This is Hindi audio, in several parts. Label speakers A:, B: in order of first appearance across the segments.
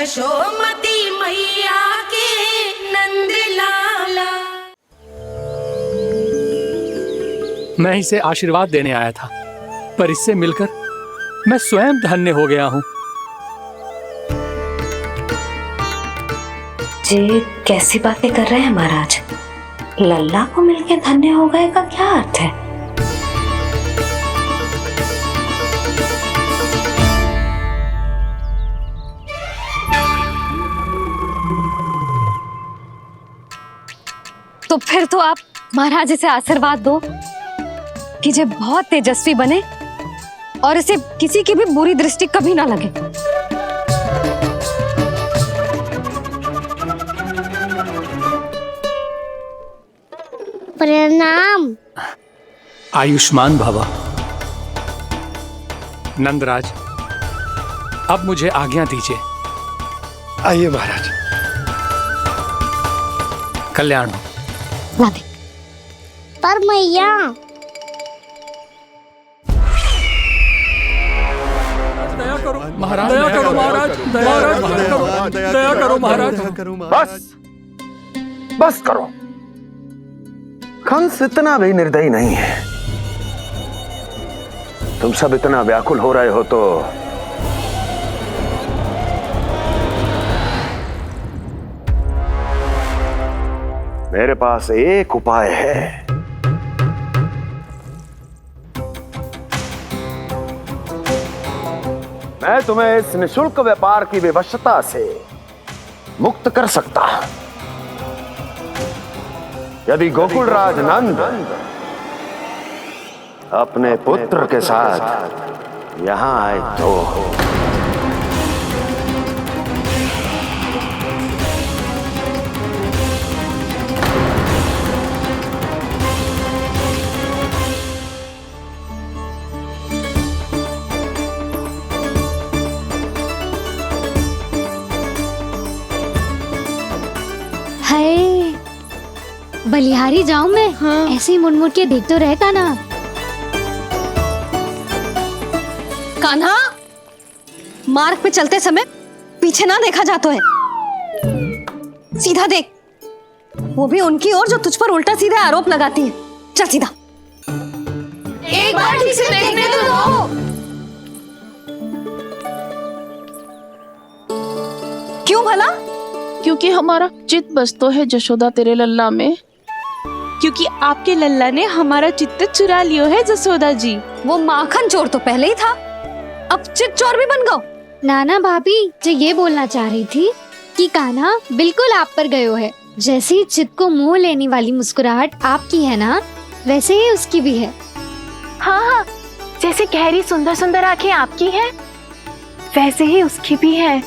A: यशोमती मैया के नंद लाला।
B: मैं इसे आशीर्वाद देने आया था, पर इससे मिलकर मैं स्वयं धन्य हो गया हूँ।
C: ये कैसी बातें कर रहे हैं महाराज? लल्ला को मिलके धन्य हो गए का क्या अर्थ है?
D: तो फिर तो आप महाराज इसे आशीर्वाद दो कि ये बहुत तेजस्वी बने और इसे किसी की भी बुरी दृष्टि कभी ना लगे।
E: प्रणाम।
B: आयुष्मान भवा। नंदराज, अब मुझे आज्ञा दीजिए।
F: आइए महाराज।
B: कल्याण हो।
D: राधे।
E: पर मैया,
B: दया करो महाराज, दया करो महाराज, दया करो महाराज।
F: बस करो। कंस इतना भी निर्दयी नहीं है। तुम सब इतना व्याकुल हो रहे हो तो मेरे पास एक उपाय है। मैं तुम्हें इस निशुल्क व्यापार की विवशता से मुक्त कर सकता। यदि गोकुलराज नंद अपने पुत्र के साथ यहां आए तो
E: बलिहारी जाऊं मैं? हाँ। ऐसे ही मुड़ मुड़ के देख तो रहे कान्हा।
D: कान्हा, मार्ग पे चलते समय पीछे ना देखा जाता है, सीधा देख। वो भी उनकी ओर जो तुझ पर उल्टा सीधे आरोप लगाती है। चल सीधा।
A: एक बार ठीक से देखने तो दो।
D: क्यों भला?
G: क्योंकि हमारा चित्त बसतो है जशोदा तेरे लल्ला में।
H: क्योंकि आपके लल्ला ने हमारा चित्त चुरा लियो है जसोदा जी।
D: वो माखन चोर तो पहले ही था, अब चित्त चोर भी बन गो।
E: नाना भाभी जो ये बोलना चाह रही थी कि कान्हा बिल्कुल आप पर गयो है। जैसे ही चित्त को मोह लेने वाली मुस्कुराहट आपकी है ना, वैसे ही उसकी भी है।
H: हाँ हाँ, जैसे गहरी सुंदर सुंदर आंखें आपकी हैं, वैसे ही उसकी भी है।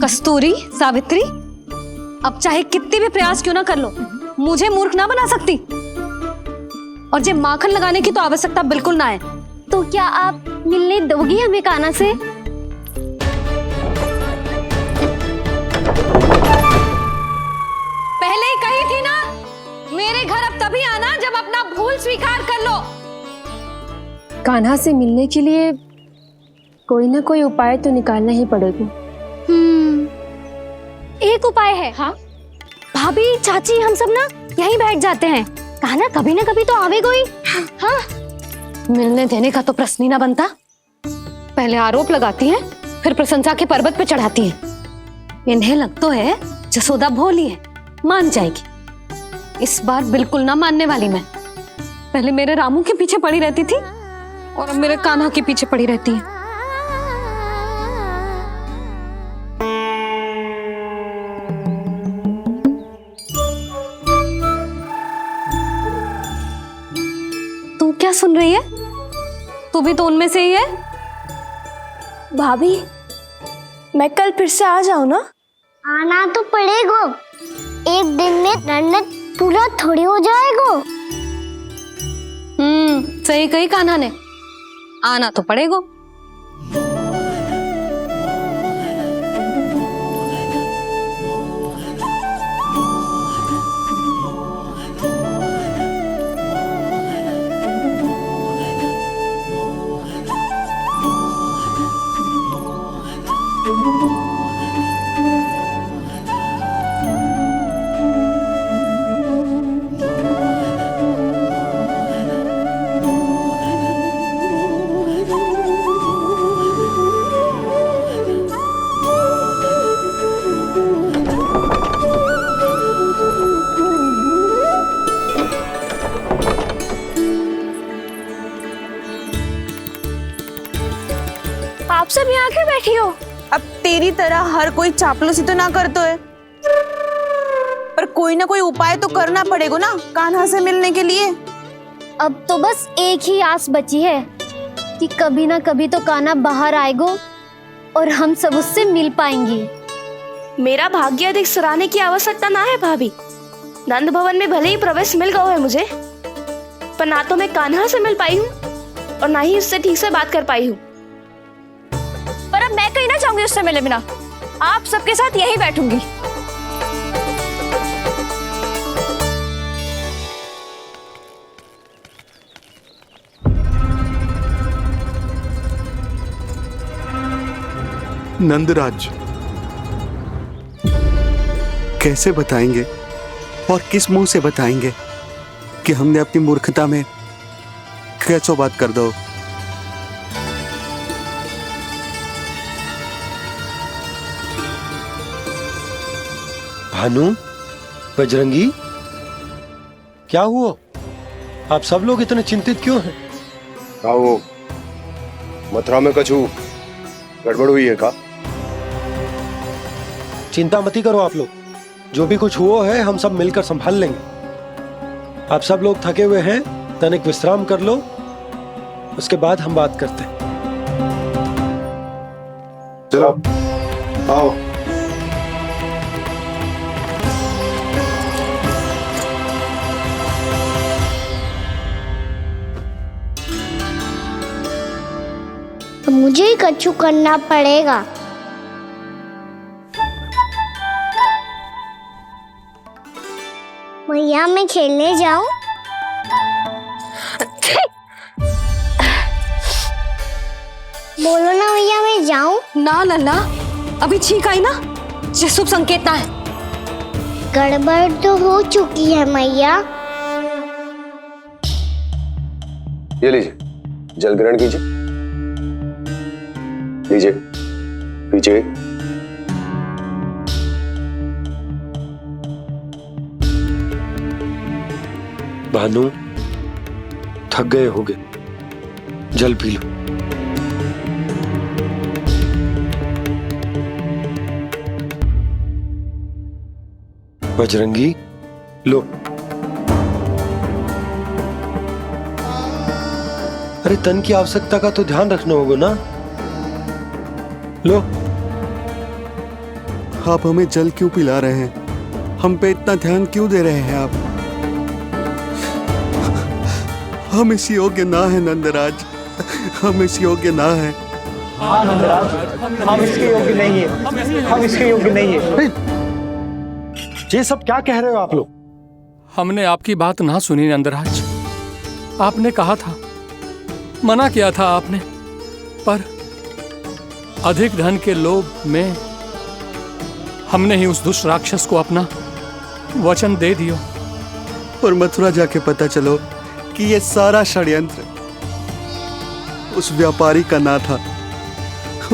D: कस्तूरी, सावित्री, अब चाहे कितने भी प्रयास क्यों ना कर लो, मुझे मूर्ख ना बना सकती। और जे माखन लगाने की तो आवश्यकता बिल्कुल ना है।
E: तो क्या आप मिलने दोगी हमें कान्हा से?
D: पहले ही कही थी ना, मेरे घर अब तभी आना जब अपना भूल स्वीकार कर लो।
I: कान्हा से मिलने के लिए कोई ना कोई उपाय तो निकालना ही पड़ेगा।
E: एक उपाय है। हाँ भाभी, चाची, हम सब ना यहीं बैठ जाते हैं। कान्हा कभी ना कभी तो आवेगा ही। हाँ।
D: मिलने देने का तो प्रश्न ही ना बनता। पहले आरोप लगाती हैं, फिर प्रशंसा के पर्वत पे चढ़ाती हैं। इन्हें लग तो है जसोदा भोली है, मान जाएगी। इस बार बिल्कुल ना मानने वाली मैं। पहले मेरे रामू के पीछे पड़ी रहती थी और अब मेरे कान्हा के पीछे पड़ी रहती है। क्या सुन रही है? तू भी तो उनमें से ही है।
I: भाभी, मैं कल फिर से आ जाऊं ना?
E: आना तो पड़ेगा। एक दिन में रन्नत पूरा थोड़ी हो जाएगा।
D: सही कही कान्हा ने, आना तो पड़ेगा।
A: यहाँ आके बैठी हो?
J: अब तेरी तरह हर कोई चापलूसी तो ना करतो है, पर कोई ना कोई उपाय तो करना पड़ेगा ना कान्हा से मिलने के लिए।
E: अब तो बस एक ही आस बची है कि कभी ना कभी तो कान्हा बाहर आएगो और हम सब उससे मिल पाएंगे।
A: मेरा भाग्य अधिक सराहने की आवश्यकता ना है भाभी। नंद भवन में भले ही प्रवेश मिल गया है मुझे, पर ना तो मैं कान्हा से मिल पाई हूँ और ना ही उससे ठीक से बात कर पाई हूँ। पर अब मैं कहीं ना जाऊंगी उससे मिले बिना। आप सबके साथ यहीं बैठूंगी।
K: नंदराज, कैसे बताएंगे और किस मुंह से बताएंगे कि हमने अपनी मूर्खता में कैसो बात कर दो।
L: भानु, बजरंगी, क्या हुआ? आप सब लोग इतने चिंतित क्यों हैं?
F: क्या हो, मथुरा में कछु गड़बड़ हुई है का?
L: चिंता मत करो आप लोग, जो भी कुछ हुआ है हम सब मिलकर संभाल लेंगे। आप सब लोग थके हुए हैं, तनिक विश्राम कर लो, उसके बाद हम बात करते हैं।
F: चलो आओ।
E: मुझे ही कछु करना पड़ेगा। मैया मैं खेलने जाऊं? बोलो ना मैया मैं जाऊं?
D: ना लल्ला, अभी छींक आई ना, ये शुभ संकेत ना है।
E: गड़बड़ तो हो चुकी है मैया।
F: ये लीजिए, जल ग्रहण कीजिए। लीजिए, पीछे।
L: भानु, थक गए होगे, जल पी लो। बजरंगी, लो। अरे तन की आवश्यकता का तो ध्यान रखना होगा ना, लो।
K: आप हमें जल क्यों पिला रहे हैं? हम पे इतना ध्यान क्यों दे रहे हैं आप? हम इस योग्य ना है नंदराज, हम इस योग्य ना है।
M: हाँ नंदराज, हम इसके योग्य नहीं है, हम इसके योग्य नहीं है।
L: ये सब क्या कह रहे हो आप लोग?
B: हमने आपकी बात ना सुनी नंदराज। आपने कहा था, मना किया था आपने, पर अधिक धन के लोभ में हमने ही उस दुष्ट राक्षस को अपना वचन दे दिया।
K: पर मथुरा जाके पता चलो कि ये सारा षड्यंत्र उस व्यापारी का ना था।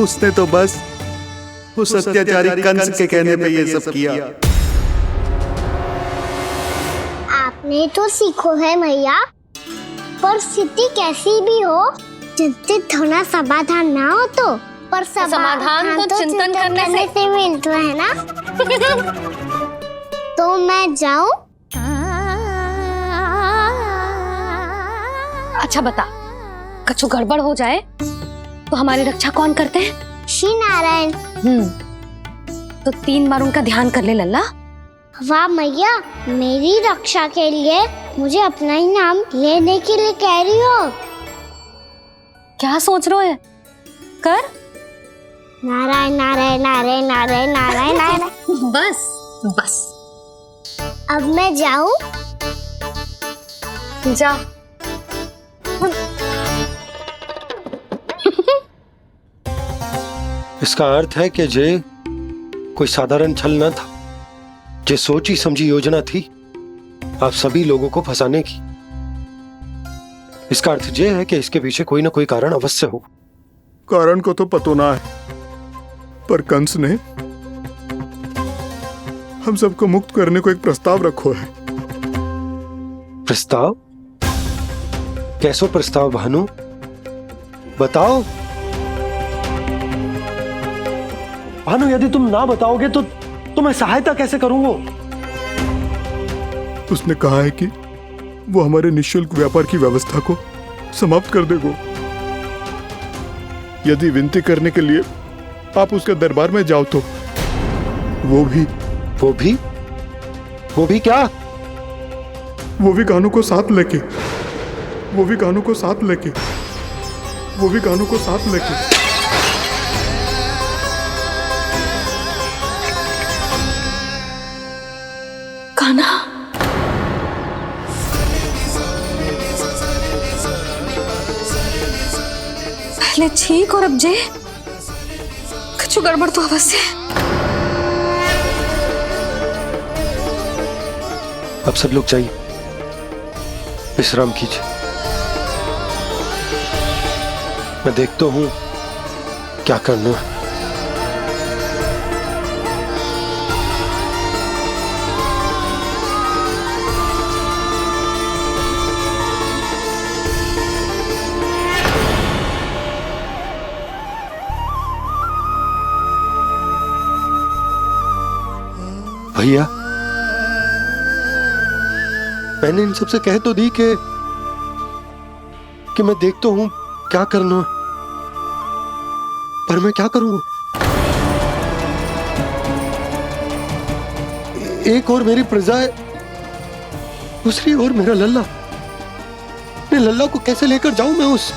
K: उसने तो बस उस अत्याचारी कंस के कहने पे ये सब किया।
E: आपने तो सीखो है मैया, पर स्थिति कैसी भी हो, चिंतित होना समाधान ना हो तो, पर समाधान तो चिंतन करने से मिलता है ना। तो मैं जाऊं?
D: अच्छा बता, कछु गड़बड़ हो जाए तो हमारी रक्षा कौन करते हैं?
E: श्री नारायण।
D: तो 3 बार उनका ध्यान कर ले लल्ला।
E: वाह मैया, मेरी रक्षा के लिए मुझे अपना ही नाम लेने के लिए कह रही हो?
D: क्या सोच रहे हो? कर।
E: नारायण नारायण नारायण नारायण नारायण नारायण।
D: बस बस,
E: अब मैं जाऊं?
D: जा।
L: इसका अर्थ है कि जे कोई साधारण छल न था, जे सोची समझी योजना थी आप सभी लोगों को फंसाने की। इसका अर्थ ये है कि इसके पीछे कोई ना कोई कारण अवश्य हो।
K: कारण को तो पतो ना है, पर कंस ने हम सबको मुक्त करने को एक प्रस्ताव रखो है।
L: प्रस्ताव? कैसो प्रस्ताव भानु, बताओ। भानु, यदि तुम ना बताओगे तो मैं सहायता कैसे करूंगा?
K: उसने कहा है कि वो हमारे निःशुल्क व्यापार की व्यवस्था को समाप्त कर देगा। यदि विनती करने के लिए आप उसके दरबार में जाओ तो वो भी
L: क्या?
K: वो भी कानों को साथ लेके
D: कान्हा, पहले ठीक और अब जे कुछ गड़बड़ तो अवश्य।
L: अब सब लोग जाइए, विश्राम कीजिए। मैं देखता हूं क्या करना है। भैया, मैंने इन सबसे कह तो दी कि मैं देखता हूं क्या करना है, पर मैं क्या करूंगा? एक और मेरी प्रजा है, दूसरी ओर मेरा लल्ला। मैं लल्ला को कैसे लेकर जाऊं मैं उस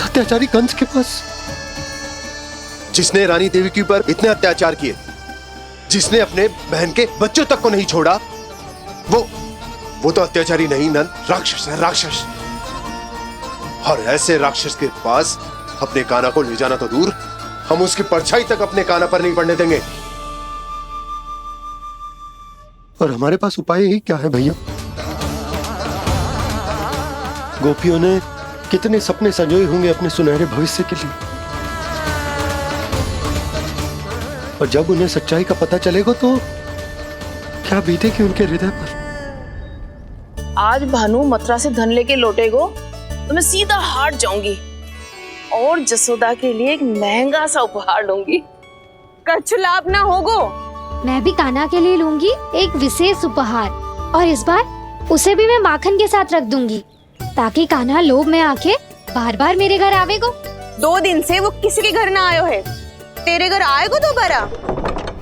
L: अत्याचारी कंस के पास?
F: जिसने रानी देवी के ऊपर इतने अत्याचार किए, जिसने अपने बहन के बच्चों तक को नहीं छोड़ा, वो तो अत्याचारी नहीं नंद, राक्षस है, राक्षस। और ऐसे राक्षस के पास अपने कान्हा को ले जाना तो दूर, हम उसकी परछाई तक अपने कान्हा पर नहीं पड़ने देंगे।
L: और हमारे पास उपाय ही क्या है भैया? गोपियों ने कितने सपने संजोए होंगे अपने सुनहरे भविष्य के लिए, और जब उन्हें सच्चाई का पता चलेगा तो क्या बीतेगी उनके हृदय पर?
G: आज भानु मथुरा से धन लेके लौटेगो तो मैं सीधा हाट जाऊंगी और जसोदा के लिए एक महंगा सा उपहार लूंगी।
J: कछु लाभ ना होगो।
E: मैं भी कान्हा के लिए लूंगी एक विशेष उपहार, और इस बार उसे भी मैं माखन के साथ रख दूंगी, ताकि कान्हा लोभ में आके बार बार मेरे घर आवेगो।
J: 2 दिन से वो किसी के घर ना आयो है, तेरे घर आएगो दोबारा?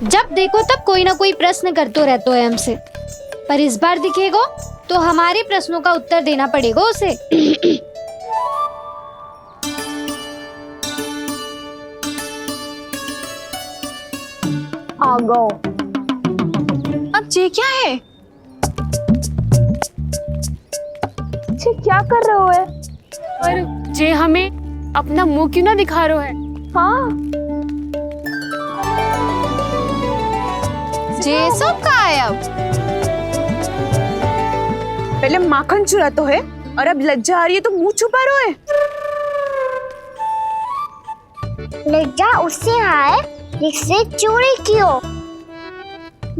E: जब देखो तब कोई ना कोई प्रश्न करते रहते है हमसे, पर इस बार दिखेगो तो हमारे प्रश्नों का उत्तर देना पड़ेगा उसे।
H: आ गो। अब ये क्या है? ये क्या कर रहे हो है?
I: पर जे हमें अपना मुंह क्यों ना दिखा रहे है?
H: हाँ,
J: जे सब का है अब? पहले माखन चुरा तो है, और अब लज्जा आ रही है तो मुंह छुपा रहे है।
E: लज्जा उससे आए जिससे चोरी कियो।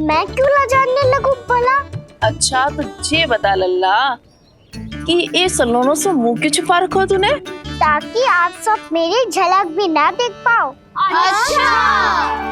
E: मैं क्यों लजाने लगूं भला?
G: अच्छा तो ये बता लल्ला कि ये सलोनों से मुंह क्यों छुपा रखो तूने?
E: ताकि आप सब मेरी झलक भी ना देख पाओ। अच्छा।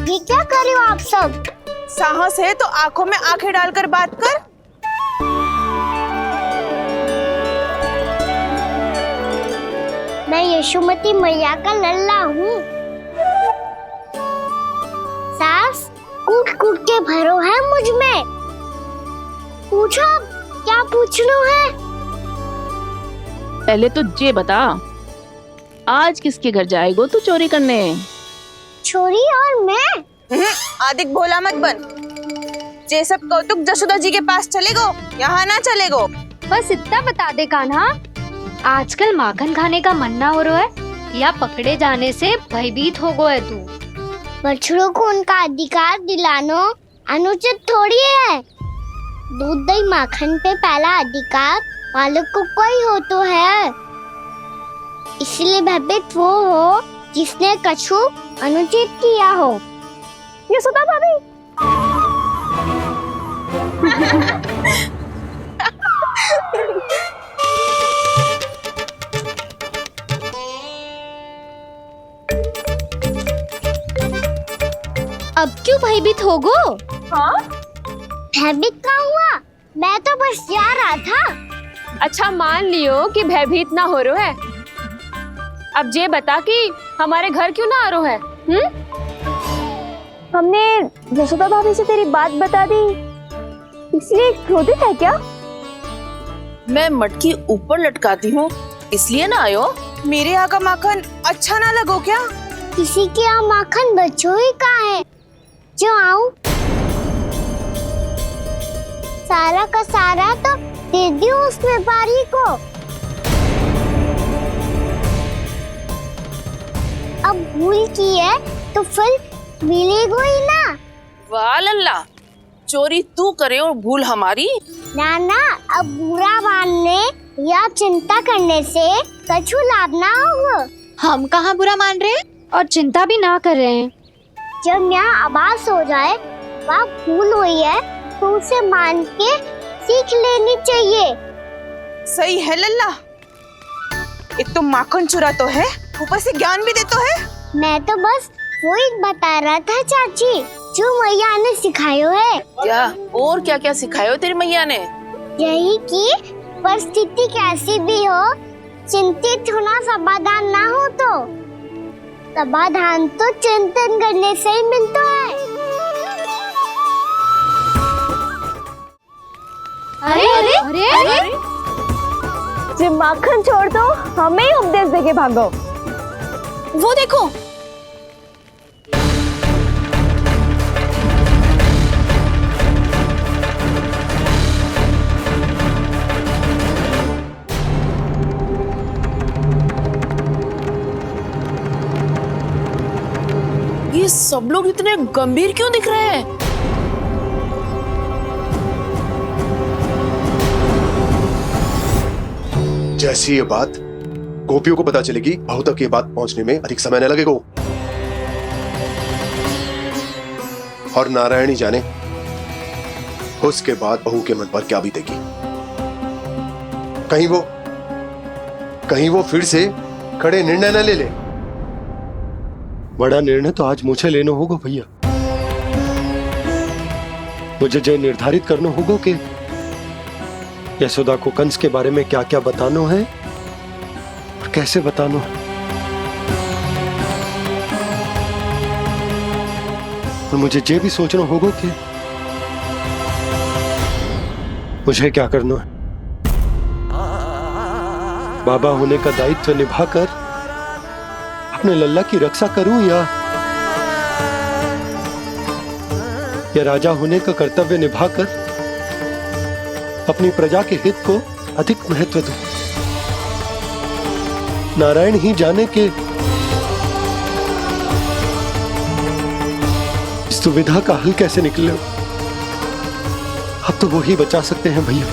E: ये क्या कर रहे हो आप सब?
J: साहस है तो आंखों में आंखें डालकर बात कर।
E: मैं यशोमती मैया का लल्ला हूँ। सास कूट कूट के भरो है मुझ में। पूछो क्या पूछना है?
G: पहले तो ये बता, आज किसके घर जाएगो तू चोरी करने?
E: छोरी और मैं?
J: आदिक भोला मत बन। जे सब कौतुक जसोदा जी के पास चलेगो, यहाँ ना चलेगो।
E: बस इतना बता दे कान्हा, आजकल माखन खाने का मन ना हो रहा है या पकड़े जाने से भयभीत हो गए तू? बछड़ों को उनका अधिकार दिलाना अनुचित थोड़ी है। दूध दही माखन पे पहला अधिकार मालिक को कोई हो तो है। इसलिए भयभीत वो हो जिसने कछु अनुचित किया हो।
H: यशोदा भाभी,
E: अब क्यों भयभीत हो गो?
H: हाँ?
E: भयभीत का हुआ? मैं तो बस जा रहा था।
I: अच्छा मान लियो कि भयभीत ना हो रहा है। अब ये बता कि हमारे घर क्यों ना आ रहा है?
H: हमने यशोदा भाभी से तेरी बात बता दी, इसलिए क्रोधित है क्या?
G: मैं मटकी ऊपर लटकाती हूँ इसलिए ना आयो।
J: मेरे यहाँ का माखन अच्छा ना लगो क्या?
E: किसी के यहाँ माखन बच्चों ही कहाँ है जो आऊं? सारा का सारा तो दे दी उस व्यापारी को। अब भूल की है तो फिर मिलेगो ही ना।
G: वाह लल्ला, चोरी तू करे और भूल हमारी।
E: ना ना, अब बुरा मानने या चिंता करने से कछु लाभ ना होगा।
D: हम कहाँ बुरा मान रहे हैं और चिंता भी ना कर रहे हैं।
E: जब यहाँ आभास हो जाए वहाँ भूल हुई है तो उसे मान के सीख लेनी चाहिए।
J: सही है लल्ला, एक तो माखन चुरा तो है, ऊपर से ज्ञान भी देता है।
E: मैं तो बस वही बता रहा था चाची जो मैया ने सिखायो है।
G: क्या और क्या क्या सिखायो तेरी मैया ने?
E: यही कि परिस्थिति कैसी भी हो चिंतित होना समाधान ना हो तो समाधान तो चिंतन करने से ही मिलता है।
H: अरे अरे अरे, अरे? जब माखन छोड़ दो हमें ही उपदेश देके भागो।
D: वो देखो,
G: ये सब लोग इतने गंभीर क्यों दिख रहे हैं?
F: जैसी ये बात गोपियों को पता चलेगी, बहू तक ये बात पहुंचने में अधिक समय न लगेगा। और नारायण ही जाने उसके बाद बहू के मन पर क्या बीतेगी। कहीं वो फिर से खड़े निर्णय न ले ले।
L: बड़ा निर्णय तो आज मुझे लेना होगा भैया। मुझे जो निर्धारित करना होगा कि यशोदा को कंस के बारे में क्या क्या बताना है और कैसे बताना है। और मुझे ये भी सोचना होगा कि मुझे क्या करना है। बाबा होने का दायित्व निभाकर अपने लल्ला की रक्षा करूं या राजा होने का कर्तव्य निभाकर अपनी प्रजा के हित को अधिक महत्व दूं। नारायण ही जाने के इस दुविधा का हल कैसे निकले। अब तो वो ही बचा सकते हैं भैया।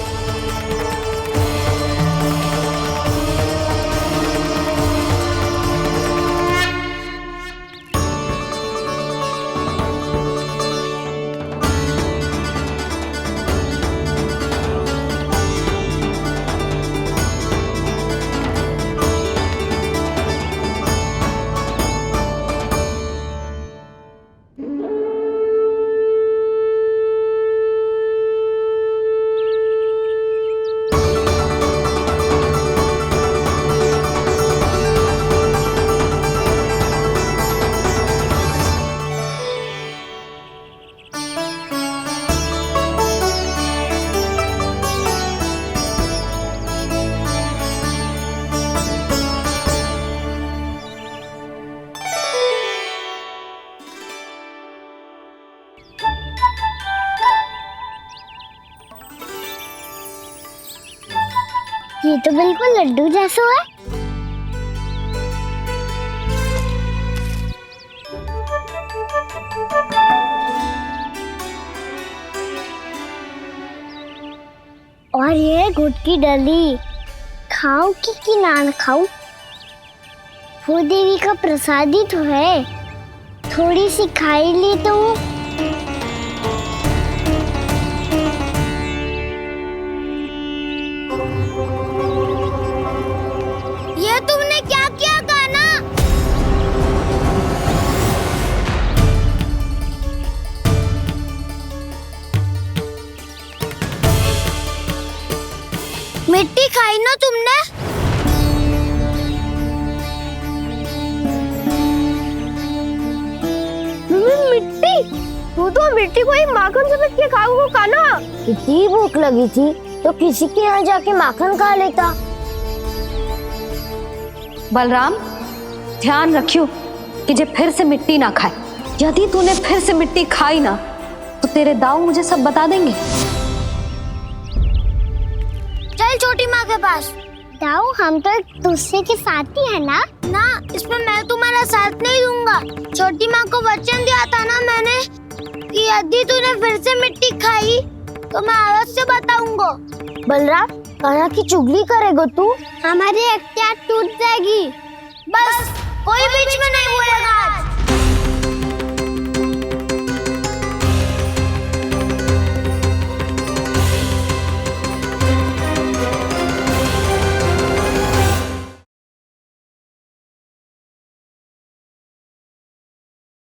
E: ये तो बिल्कुल लड्डू जैसा है। और ये गुड़ की डली खाऊं कि ना खाऊं? वो देवी का प्रसाद ही तो है, थोड़ी सी खाई ली तो। ये तुमने क्या किया कान्हा? मिट्टी खाई ना तुमने? मिट्टी? तू तो मिट्टी को ही माखन समझ के खाओगे कान्हा। इतनी भूख लगी थी तो किसी के यहाँ जाके माखन खा लेता।
D: बलराम, ध्यान रखियो कि जे फिर से मिट्टी ना खाए। यदि तूने फिर से मिट्टी खाई ना तो तेरे दाऊ मुझे सब बता देंगे।
E: चल छोटी माँ के पास। दाऊ, हम तो एक दूसरे के साथी है ना? ना, इसमें मैं तुम्हारा साथ नहीं दूंगा। छोटी माँ को वचन दिया था ना मैंने कि यदि तूने फिर से मिट्टी खाई तो मैं अवश्य बताऊंगा। बलराम, कान्हा की चुगली करेगा तू? हमारी अख्तियार टूट जाएगी। बस कोई बीच में नहीं बोलेगा आज।